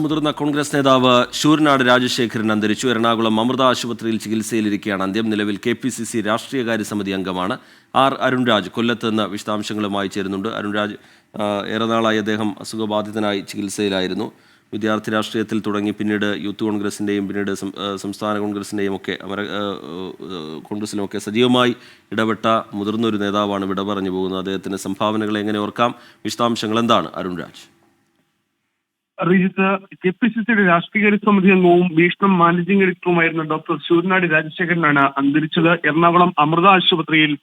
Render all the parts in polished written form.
മുതിർന്ന കോൺഗ്രസ് നേതാവ് ശൂരനാട് രാജശേഖരൻ അന്തരിച്ചു. എറണാകുളം അമൃത ആശുപത്രിയിൽ ചികിത്സയിലിരിക്കെയാണ് അന്ത്യം. നിലവിൽ KPCC രാഷ്ട്രീയകാര്യ സമിതി അംഗമാണ്. അരുൺരാജ് കൊല്ലത്ത് നിന്ന് വിശദാംശങ്ങളുമായി ചേരുന്നുണ്ട്. അരുൺരാജ്, ഏറെ നാളായി അദ്ദേഹം അസുഖബാധിതനായി ചികിത്സയിലായിരുന്നു. വിദ്യാർത്ഥി രാഷ്ട്രീയത്തിൽ തുടങ്ങി പിന്നീട് യൂത്ത് കോൺഗ്രസിൻ്റെയും പിന്നീട് സംസ്ഥാന കോൺഗ്രസിൻ്റെയും ഒക്കെ കോൺഗ്രസിലുമൊക്കെ സജീവമായി ഇടപെട്ട മുതിർന്നൊരു നേതാവാണ് വിട പറഞ്ഞു പോകുന്നത്. അദ്ദേഹത്തിൻ്റെ സംഭാവനകൾ എങ്ങനെ ഓർക്കാം? വിശദാംശങ്ങൾ എന്താണ് അരുൺരാജ്? KPCCയുടെ രാഷ്ട്രീയകാര്യ സമിതി അംഗവും ഭീഷണം മാനേജിംഗ് ഡയറക്ടറുമായിരുന്ന ഡോക്ടർ ശൂരനാട് രാജശേഖരനാണ് അന്തരിച്ചത്. എറണാകുളം അമൃത ആശുപത്രിയിൽ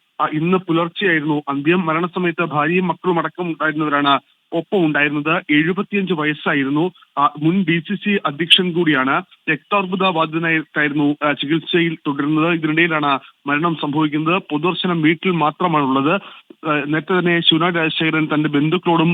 ഇന്ന് പുലർച്ചെയായിരുന്നു അന്ത്യം. മരണസമയത്ത് ഭാര്യയും മക്കളും അടക്കം ഉണ്ടായിരുന്നവരാണ് ഒപ്പം ഉണ്ടായിരുന്നത്. 75 വയസ്സായിരുന്നു. മുൻ DCC അധ്യക്ഷൻ കൂടിയാണ്. രക്താർബുദ ബാധിതനായിട്ടായിരുന്നു ചികിത്സയിൽ തുടരുന്നത്. ഇതിനിടയിലാണ് മരണം സംഭവിക്കുന്നത്. പൊതുദർശനം വീട്ടിൽ മാത്രമാണുള്ളത്. നേരത്തെ തന്നെ ശൂരനാട് രാജശേഖരൻ തന്റെ ബന്ധുക്കളോടും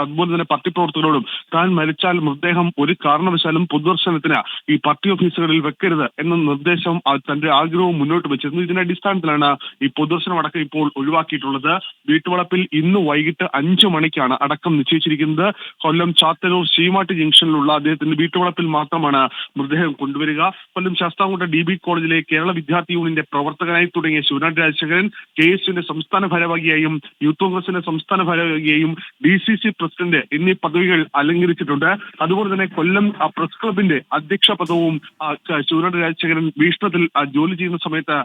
അതുപോലെ തന്നെ പാർട്ടി പ്രവർത്തകരോടും താൻ മരിച്ചാൽ മൃതദേഹം ഒരു കാരണവശാലും പൊതുദർശനത്തിന് ഈ പാർട്ടി ഓഫീസുകളിൽ വെക്കരുത് എന്ന നിർദ്ദേശം തന്റെ ആഗ്രഹവും മുന്നോട്ട് വെച്ചിരുന്നു. ഇതിന്റെ അടിസ്ഥാനത്തിലാണ് ഈ പൊതുദർശനം അടക്കം ഇപ്പോൾ ഒഴിവാക്കിയിട്ടുള്ളത്. വീട്ടുവളപ്പിൽ ഇന്ന് വൈകിട്ട് 5 മണിക്കാണ് അടക്കം നിശ്ചയിച്ചിരിക്കുന്നത്. കൊല്ലം ചാത്തന്നൂർ ശീമാട്ടി ജംഗ്ഷനിലുള്ള അദ്ദേഹത്തിന്റെ വീട്ടുവളപ്പിൽ മാത്രമാണ് മൃതദേഹം കൊണ്ടുവരിക. കൊല്ലം ശാസ്താംകോട്ട DB കോളേജിലെ കേരള വിദ്യാർത്ഥി യൂണിയന്റെ പ്രവർത്തകനായി തുടങ്ങിയ ശൂരനാട് രാജശേഖരൻ KSUവിന്റെ സംസ്ഥാന ഭാരവാഹിയായും യൂത്ത് കോൺഗ്രസിന്റെ സംസ്ഥാന ഭാരവാഹിയായും DCC പ്രസിഡന്റ് എന്നീ പദവികൾ അലങ്കരിച്ചിട്ടുണ്ട്. അതുപോലെ തന്നെ കൊല്ലം പ്രസ് ക്ലബിന്റെ അധ്യക്ഷ പദവും ശൂരനാട് രാജശേഖരൻ വീക്ഷണത്തിൽ ജോലി ചെയ്യുന്ന സമയത്ത്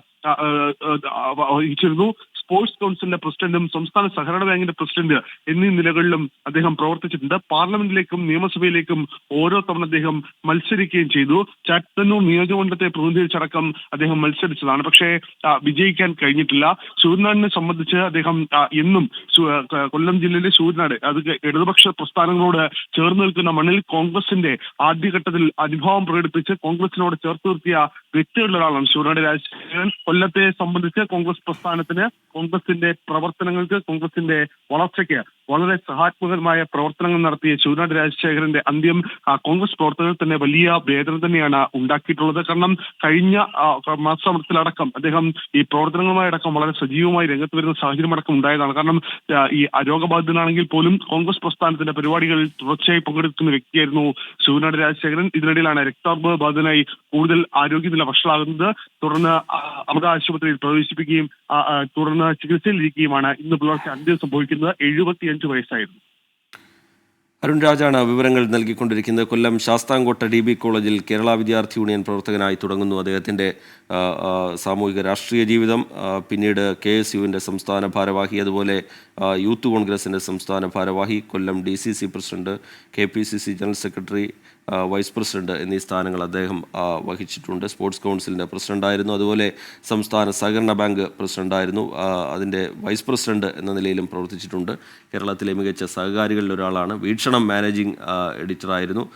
വഹിച്ചിരുന്നു. സ്പോർട്സ് കൗൺസിലിന്റെ പ്രസിഡന്റും സംസ്ഥാന സഹകരണ ബാങ്കിന്റെ പ്രസിഡന്റ് എന്നീ നിലകളിലും അദ്ദേഹം പ്രവർത്തിച്ചിട്ടുണ്ട്. പാർലമെന്റിലേക്കും നിയമസഭയിലേക്കും ഓരോ തവണ അദ്ദേഹം മത്സരിക്കുകയും ചെയ്തു. ചാത്തന്നൂർ നിയോജകമണ്ഡലത്തെ പ്രതിനിധീകരിച്ചടക്കം അദ്ദേഹം മത്സരിച്ചതാണ്. പക്ഷേ വിജയിക്കാൻ കഴിഞ്ഞിട്ടില്ല. ശൂരനാടിനെ സംബന്ധിച്ച് അദ്ദേഹം എന്നും കൊല്ലം ജില്ലയിലെ ശൂരനാട് അത് ഇടതുപക്ഷ പ്രസ്ഥാനങ്ങളോട് ചേർന്ന് നിൽക്കുന്ന മണ്ണിൽ കോൺഗ്രസിന്റെ ആദ്യഘട്ടത്തിൽ അനുഭാവം പ്രകടിപ്പിച്ച് കോൺഗ്രസിനോട് ചേർത്ത് നിർത്തിയ വ്യക്തികളിലൊരാളാണ് ശൂരനാട് രാജശേഖരൻ. കൊല്ലത്തെ സംബന്ധിച്ച് കോൺഗ്രസ് പ്രസ്ഥാനത്തിന്, കോൺഗ്രസിന്റെ പ്രവർത്തനങ്ങൾക്ക്, കോൺഗ്രസിന്റെ വളർച്ചയ്ക്ക് വളരെ സഹാത്മകമായ പ്രവർത്തനങ്ങൾ നടത്തിയ ശൂരനാട് രാജശേഖരന്റെ അന്ത്യം കോൺഗ്രസ് പ്രവർത്തകർ തന്നെ വലിയ വേദന തന്നെയാണ് ഉണ്ടാക്കിയിട്ടുള്ളത്. കാരണം കഴിഞ്ഞ മാസത്തിലടക്കം അദ്ദേഹം ഈ പ്രവർത്തനങ്ങളുമായി അടക്കം വളരെ സജീവമായി രംഗത്ത് വരുന്ന സാഹചര്യം അടക്കം ഉണ്ടായതാണ്. കാരണം ഈ രോഗബാധിതനാണെങ്കിൽ പോലും കോൺഗ്രസ് പ്രസ്ഥാനത്തിന്റെ പരിപാടികളിൽ തുടർച്ചയായി പങ്കെടുക്കുന്ന വ്യക്തിയായിരുന്നു ശൂരനാട് രാജശേഖരൻ. ഇതിനിടയിലാണ് രക്താർബുദ ബാധിതനായി കൂടുതൽ ആരോഗ്യനില വഷളാകുന്നത്. തുടർന്ന് അമൃത ആശുപത്രിയിൽ പ്രവേശിപ്പിക്കുകയും തുടർന്ന് ചികിത്സയിലിരിക്കുകയുമാണ്. ഇന്ന് പുലർച്ചെ അന്ത്യം സംഭവിക്കുന്നത്. 75 വയസ്സായിരുന്നു. അരുൺരാജാണ് വിവരങ്ങൾ നൽകിക്കൊണ്ടിരിക്കുന്നത്. കൊല്ലം ശാസ്താംകോട്ട DB കോളേജിൽ കേരള വിദ്യാർത്ഥി യൂണിയൻ പ്രവർത്തകനായി തുടങ്ങുന്നു അദ്ദേഹത്തിൻ്റെ സാമൂഹിക രാഷ്ട്രീയ ജീവിതം. പിന്നീട് KSUവിൻ്റെ സംസ്ഥാന ഭാരവാഹി, അതുപോലെ യൂത്ത് കോൺഗ്രസിൻ്റെ സംസ്ഥാന ഭാരവാഹി, Kollam DCC president, KPCC general secretary, vice president എന്നീ സ്ഥാനങ്ങൾ അദ്ദേഹം വഹിച്ചിട്ടുണ്ട്. സ്പോർട്സ് കൗൺസിലിൻ്റെ പ്രസിഡന്റായിരുന്നു. അതുപോലെ സംസ്ഥാന സഹകരണ ബാങ്ക് പ്രസിഡന്റായിരുന്നു. അതിൻ്റെ വൈസ് പ്രസിഡന്റ് എന്ന നിലയിലും പ്രവർത്തിച്ചിട്ടുണ്ട്. കേരളത്തിലെ മികച്ച സഹകാരികളിൽ ഒരാളാണ്. വീക്ഷണം മാനേജിംഗ് എഡിറ്ററായിരുന്നു.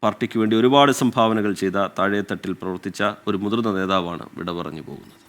പാർട്ടിക്ക് വേണ്ടി ഒരുപാട് സംഭാവനകൾ ചെയ്ത, താഴെത്തട്ടിൽ പ്രവർത്തിച്ച ഒരു മുതിർന്ന നേതാവാണ് വിട പറഞ്ഞു പോകുന്നത്.